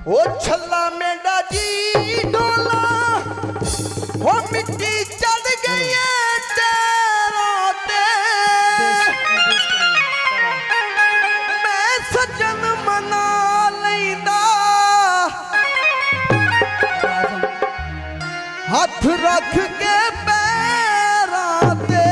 ओ छल्ला मेरा जी डोला वो मिट्टी चढ़ गई है तेरों ते मैं सजन मना लैंदा हाथ रख के पैरां ते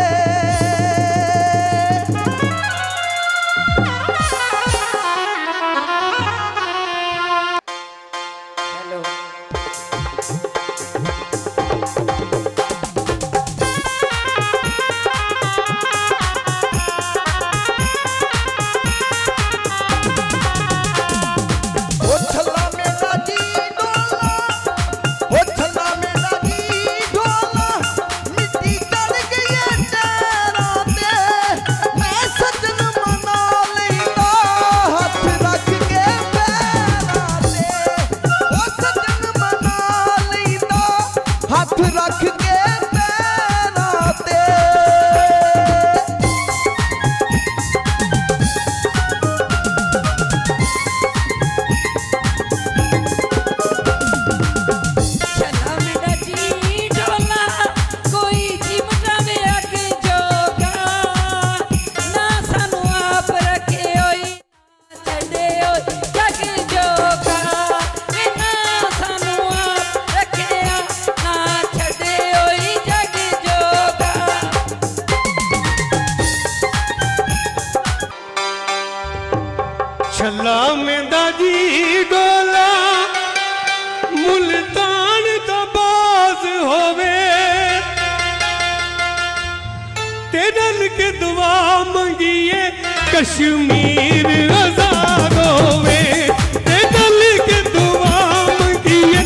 रख के पैरां ते छल्ला मेरा जी डोला कोई चिमटावे अग जोगा ना सानू आप रखे होई छड़े हो जग जोगा ना सानू आप रखे ना छड़े होई जग जोगा छल्ला मेरा जी डोला मुल्तान दा बाज होवे तेरल के दुआ मंगिए कश्मीर आजाद होवे तेरल के दुआ मंगिए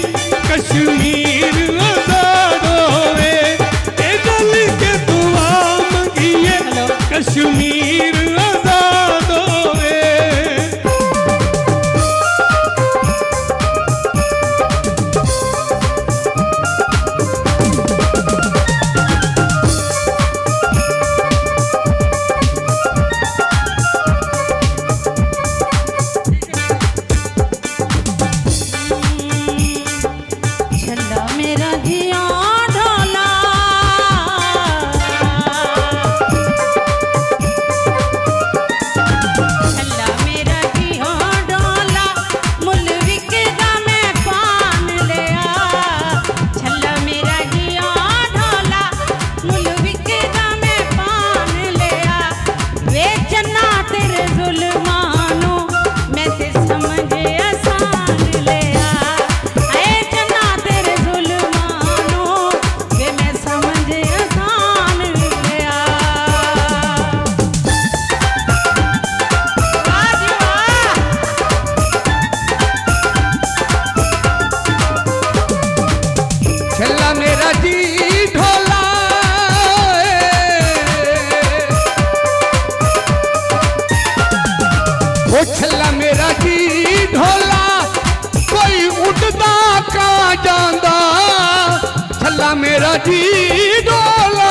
कश्मीर आजाद होवे तेरल के दुआ मंगिए कश्मीर आजाद होवे छल्ला मेरा जिया ढोला छल्ला मेरा जिया ढोला मुल विकदा मैं पान लिया छल्ला मेरा जिया ढोला मुल विकदा मैं पान लिया बेचना तेरे जुल्मानो मैं ते समझे आसान लिया आए चना तेरे जुल्मानो वे मैं समझे आसान लिया वाह जी वाह छल्ला मेरा जी ढोला ओ छल्ला मेरा जी ढोला कोई उड़दा का जांदा छल्ला मेरा जी ढोला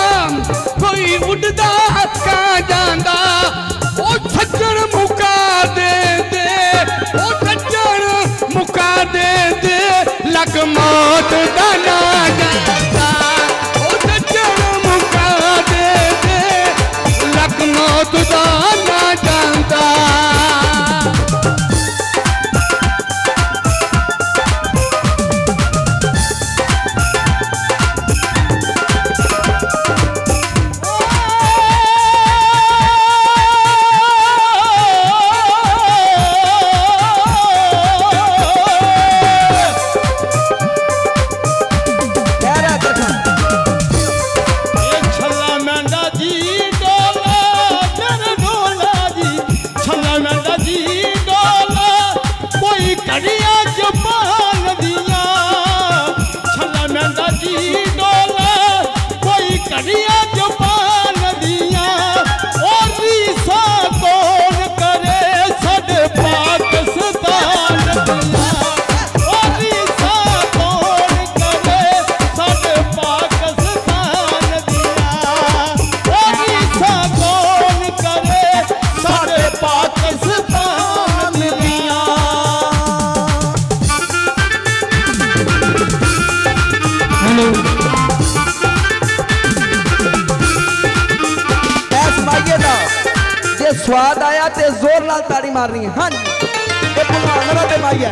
कोई उड़दा का जांदा ओ सज्जन मुका दे दे ओ सज्जन मुका दे दे लग मौत दा ना जांदा ओ सज्जन मुका दे दे लग मौत दा ना जांदा स्वाद आया तो जोर नाल ताड़ी मारनी है। हाँ जी, ये भुलाना ते माई है।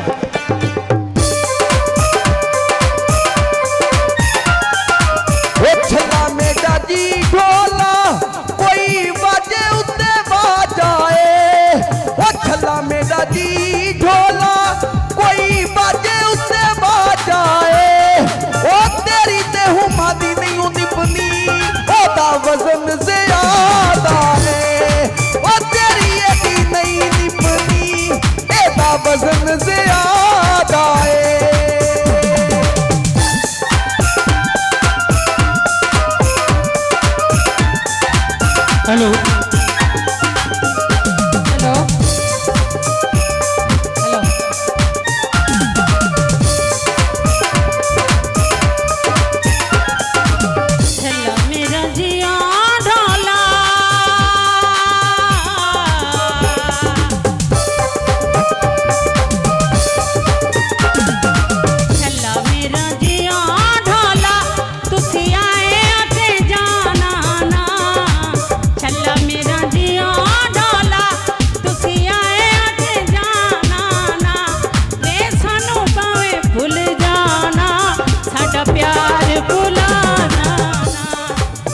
ओ छला मेरा जी ढोला कोई बाजे उत्ते बाजाए। ओ छला मेरा जी ढोला कोई बाजे उत्ते बाजाए। ओ तेरी ते हुमा दी नहीं निपनी ओदा वजन ज्यादा है। ओ तेरी एडी नहीं निपनी एदा वजन ज्यादा है। हेलो हेलो हेलो छल्ला मेरा जिया ढोला छल्ला मेरा जिया ढोला तुसी आए ते जाना ना। छल्ला मेरा जिया ढोला तुसी आए ते जाना ना। वे सानू भावें भुल जाना साडा प्यार भुलाना ना।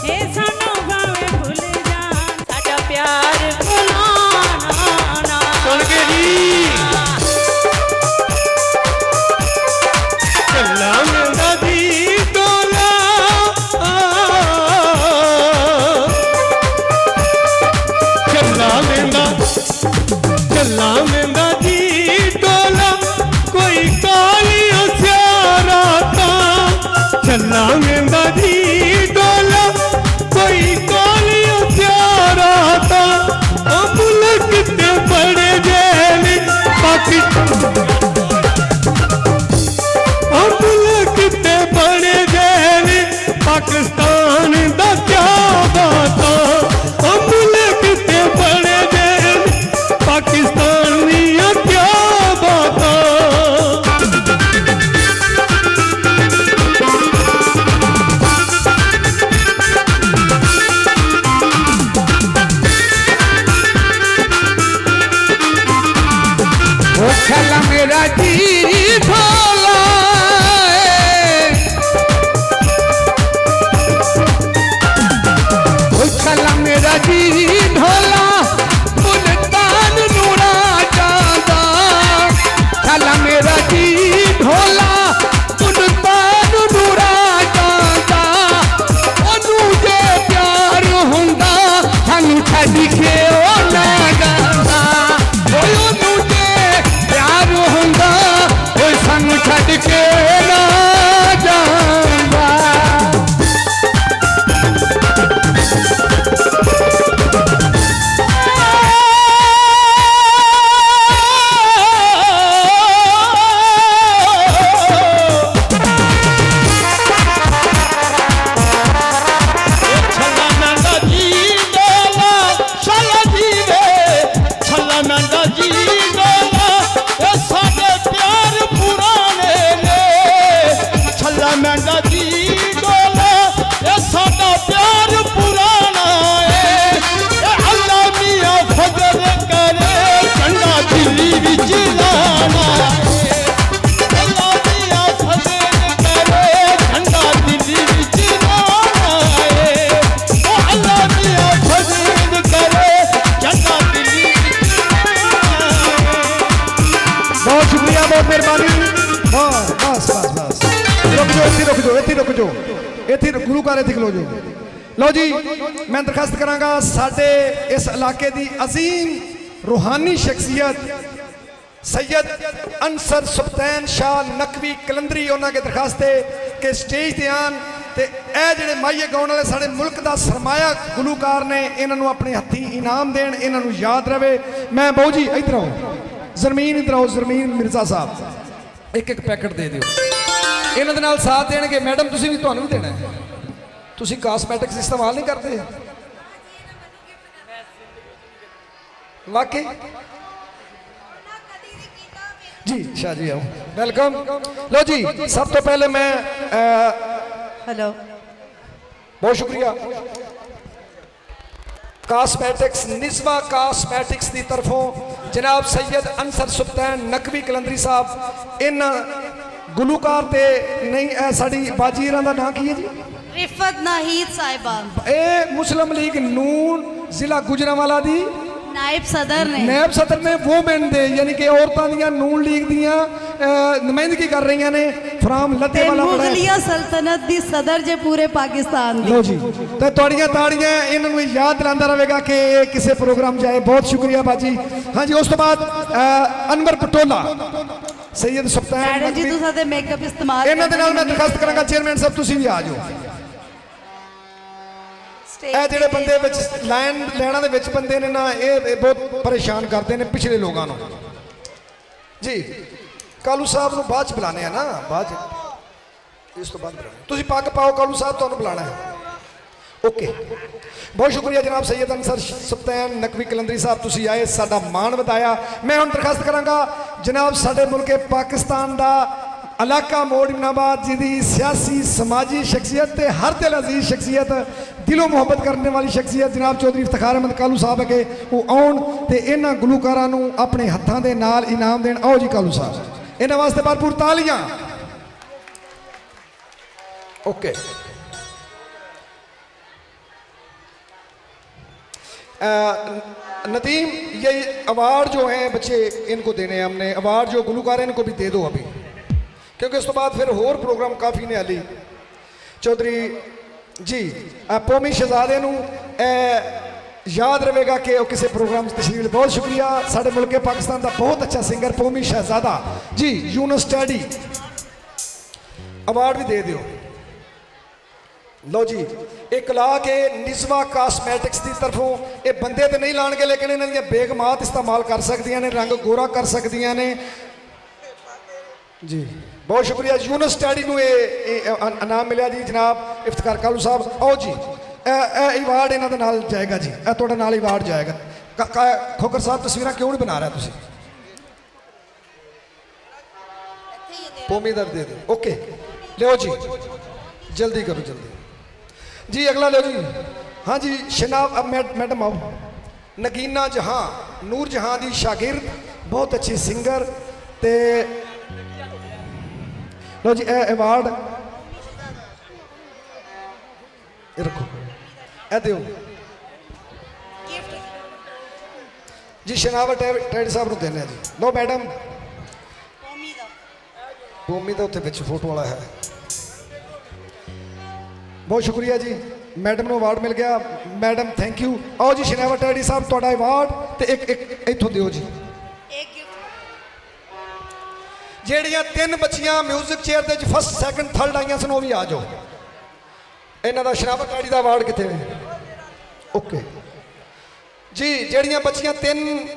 ए सानू भावें भुल जाना साडा प्यार भुलाना ना। सुन के जी चला मेरा जी डोला चला मेरा जी डोला कोई काली सियारा था। चला मेरा जी डोला कोई काली सियारा था। मुल्क ते बड़े जेल पाकिस्तान मुल्क ते बड़े जेल पाकिस्तान दा क्या बात। मुल्क ते बड़े जेल पाकिस्तान दियां क्या बात। ओ छला मेरा जी ढोला ओ छला मेरा जी ढोला मुल्तान नूरा जादा। छला मेरा जी ढोला मुल्तान नूरा जादा। ओनू जे प्यार हुंदा सानू छड्ड के ओ ना जांदा। ओए ओनू जे प्यार हुंदा ओए सानू छड्ड के ना जांदा। छला नंदा जी डोला छला जी वे छला नंदा जी डोला ए साडे प्यार पुराने ने। छला नंदा जी डोला ए साडा प्यार पुराना है। ए अल्लाह मियां फजल करे झंडा दिल्ली विच लाना है। अल्लाह मियां फजल करे झंडा दिल्ली विच लाना है। ओ अल्लाह मियां फजल करे झंडा दिल्ली विच लाना है। बहुत शुक्रिया, बहुत मेहरबानी। बस बस बस बस रुक जाओ, इत्थे रुक जाओ, इत्थे रुक जाओ, इत्थे गुरु घर इत्थे खलो जाओ। लो जी, मैं दरखास्त करांगा साडे इस इलाके दी अजीम रूहानी शख्सियत सैयद अंसर सुल्तान शाह नकवी कलंदरी उन्होंने के दरखास्त है कि स्टेज ते आन ते ए जिहड़े माइये गाउण वाले साडे मुल्क दा सरमाया गुलूकार ने इन्हां नूं अपने हत्थी इनाम देण, इन्हां नूं याद रहे। मैं बहु जी इधर आओ, जरमीन इधर आओ, जरमीन मिर्जा साहब एक एक पैकेट दे दिओ, इन्हां दे नाल साथ देणगे। मैडम तुसीं भी, तुहानूं भी देना है, तुसीं कॉस्मैटिक्स इस्तेमाल नहीं करते वाकई जी? शाह जी आओ, वेलकम। लो जी, सब तो पहले मैं हेलो, बहुत शुक्रिया। ਕਾਸਮੈਟਿਕਸ ਨਿਸਵਾ ਕਾਸਮੈਟਿਕਸ ਦੀ ਤਰਫੋਂ ਜਨਾਬ ਸੈयद ਅਨਸਰ ਸੁਲਤਾਨ ਨਕਵੀ ਕਲੰਦਰੀ ਸਾਹਿਬ ਇਹਨਾਂ ਗੁਲੂਕਾਰ ਤੇ ਨਹੀਂ ਇਹ ਸਾਡੀ ਬਾਜੀ ਇਹਨਾਂ ਦਾ ਨਾਂ ਕੀ ਹੈ ਜੀ रिफत नाहीद साहिबा ਇਹ ਮੁਸਲਿਮ ਲੀਗ ਨੂਨ ਜ਼ਿਲ੍ਹਾ ਗੁਜਰਾਂਵਾਲਾ ਦੀ नायब सदर ने ਨਾਇਬ ਸਦਰ ਨੇ ਵੂਮਨ ਦੇ ਯਾਨੀ ਕਿ ਔਰਤਾਂ ਦੀਆਂ ਨੂਨ ਲੀਗ ਦੀਆਂ ਨੁਮਾਇੰਦਗੀ ਕਰ ਰਹੀਆਂ ਨੇ ਫਰਾਮ ਲੱਤੇਵਾਲਾ ਬੜਾ मुगलिया सल्तनत दी सदर जे पूरे पाकिस्तान दी ਲੋ ਜੀ ਤੇ ਤੁਹਾਡੀਆਂ ਤਾੜੀਆਂ ਇਹਨਾਂ ਨੂੰ ਯਾਦ ਦਿਲਾਉਂਦਾ ਰਹੇਗਾ ਕਿ ਇਹ ਕਿਸੇ ਪ੍ਰੋਗਰਾਮ ਜਾਏ ਬਹੁਤ ਸ਼ੁਕਰੀਆ ਬਾਜੀ ਹਾਂਜੀ ਉਸ ਤੋਂ ਬਾਅਦ ਅਨਵਰ ਪਟੋਲਾ ਸੈयद ਸੁਲਤਾਨ मैडम जी ਨਕਵੀ तुसा ते मेकअप इस्तेमाल ਇਹਨਾਂ ਦੇ ਨਾਲ ਮੈਂ ਦਰਖਾਸਤ ਕਰਾਂਗਾ ਚੇਅਰਮੈਨ ਸਾਹਿਬ ਤੁਸੀਂ ਵੀ ਆ ਜਾਓ ਇਹ ਜਿਹੜੇ ਬੰਦੇ ਵਿੱਚ ਲੈਣਾ ਦੇ ਵਿੱਚ ਬੰਦੇ ਨੇ ਨਾ ਇਹ ਬਹੁਤ ਪਰੇਸ਼ਾਨ ਕਰਦੇ ਨੇ ਪਿਛਲੇ ਲੋਕਾਂ ਨੂੰ ਜੀ ਕਾਲੂ ਸਾਹਿਬ ਨੂੰ ਬਾਅਦ ਚ ਬੁਲਾਣੇ ਆ ਨਾ ਬਾਅਦ ਚ ਇਸ ਤੋਂ ਬਾਅਦ ਬੁਲਾਣਾ ਤੁਸੀਂ ਪੱਗ ਪਾਓ ਕਾਲੂ ਸਾਹਿਬ ਤੁਹਾਨੂੰ ਬੁਲਾਣਾ ਹੈ ਓਕੇ ਬਹੁਤ ਸ਼ੁਕਰੀਆ ਜਨਾਬ ਸੈयद ਅਨਸਰ ਸੁਲਤਾਨ ਨਕਵੀ ਕਲੰਦਰੀ ਸਾਹਿਬ ਤੁਸੀਂ ਆਏ ਸਾਡਾ ਮਾਣ ਵਧਾਇਆ ਮੈਂ ਹੁਣ ਦਰਖਾਸਤ ਕਰਾਂਗਾ ਜਨਾਬ ਸਾਡੇ ਮੁਲਕ ਪਾਕਿਸਤਾਨ ਦਾ ਇਲਾਕਾ ਮੋੜ ਇਮਨਾਬਾਦ ਜਿਹਦੀ ਸਿਆਸੀ ਸਮਾਜੀ ਸ਼ਖਸੀਅਤ ਤੇ ਹਰ ਦਿਲ ਅਜ਼ੀਜ਼ ਸ਼ਖਸੀਅਤ ਦਿਲੋਂ ਮੁਹੱਬਤ ਕਰਨ ਵਾਲੀ ਸ਼ਖਸੀਅਤ ਜਨਾਬ ਚੌਧਰੀ ਇਫਤਖਾਰ ਅਹਿਮਦ ਕਾਲੂ ਸਾਹਿਬ ਅਗੇ ਉਹ ਆਉਣ ਤੇ ਇਹਨਾਂ ਗੁਲੂਕਾਰਾਂ ਨੂੰ ਆਪਣੇ ਹੱਥਾਂ ਦੇ ਨਾਲ ਇਨਾਮ ਦੇਣ ਆਓ ਜੀ ਕਾਲੂ ਸਾਹਿਬ ਇਹਨਾਂ ਵਾਸਤੇ ਭਰਪੂਰ ਤਾਲੀਆਂ ओके नदीम ये अवार्ड जो हैं बच्चे इनको देने हैं हमने अवार्ड जो गुलूकार हैं इनको भी दे दो अभी क्योंकि उस तो बाद फिर होर प्रोग्राम काफ़ी ने अली चौधरी जी पोमी शहजादे नू याद रहेगा कि वो किसी प्रोग्राम तशरीफ बहुत शुक्रिया साढ़े मुल्क पाकिस्तान का बहुत अच्छा सिंगर पोमी शहजादा जी यूनुस स्टडी अवार्ड भी दे दियो लो जी एक ला के निजवा कास्मैटिक्स की तरफों ये बंदे तो नहीं लाने लेकिन इन्होंने बेगमात इस्तेमाल कर सकदियां ने रंग गोरा कर सकदियां ने जी बहुत शुक्रिया यूनुस स्टडी नू ये इनाम मिला जी जनाब इफ्तिखार कालू साहब आओ जी अवार्ड इन्हों के नाल जाएगा जी थोड़े नाल अवार्ड जाएगा खोकर साहब तस्वीर क्यों नहीं बना रहा तुसी पोमी दर दे दो ओके लो जी जल्दी करो जल्दी जी अगला लो जी हाँ जी शनाब अब मैडम आओ नगीना जहां नूर जहां दी शागिर्द बहुत अच्छी सिंगर ते लो जी अवार्ड रखो ए दो जी शनाब टैड साहब को देने जी लो मैडम भूमि का उत्थे विच फोटो वाला है बहुत शुक्रिया जी मैडम को अवार्ड मिल गया मैडम थैंक यू आओ जी शनावा टैडी साहब तुहाडा अवार्ड ते एक इत्थों दिओ जी ਜਿਹੜੀਆਂ ਤਿੰਨ ਬੱਚੀਆਂ ਮਿਊਜ਼ਿਕ ਚੇਅਰ ਦੇ ਵਿੱਚ ਫਸਟ ਸੈਕੰਡ ਥਰਡ ਆਈਆਂ ਸਨ ਉਹ ਵੀ ਆ ਜਾਓ ਇਹਨਾਂ ਦਾ ਸ਼ਨਾਵਾ ਟੈਡੀ ਦਾ ਅਵਾਰਡ ਕਿੱਥੇ ਹੈ ਓਕੇ ਜੀ ਜਿਹੜੀਆਂ ਬੱਚੀਆਂ ਤਿੰਨ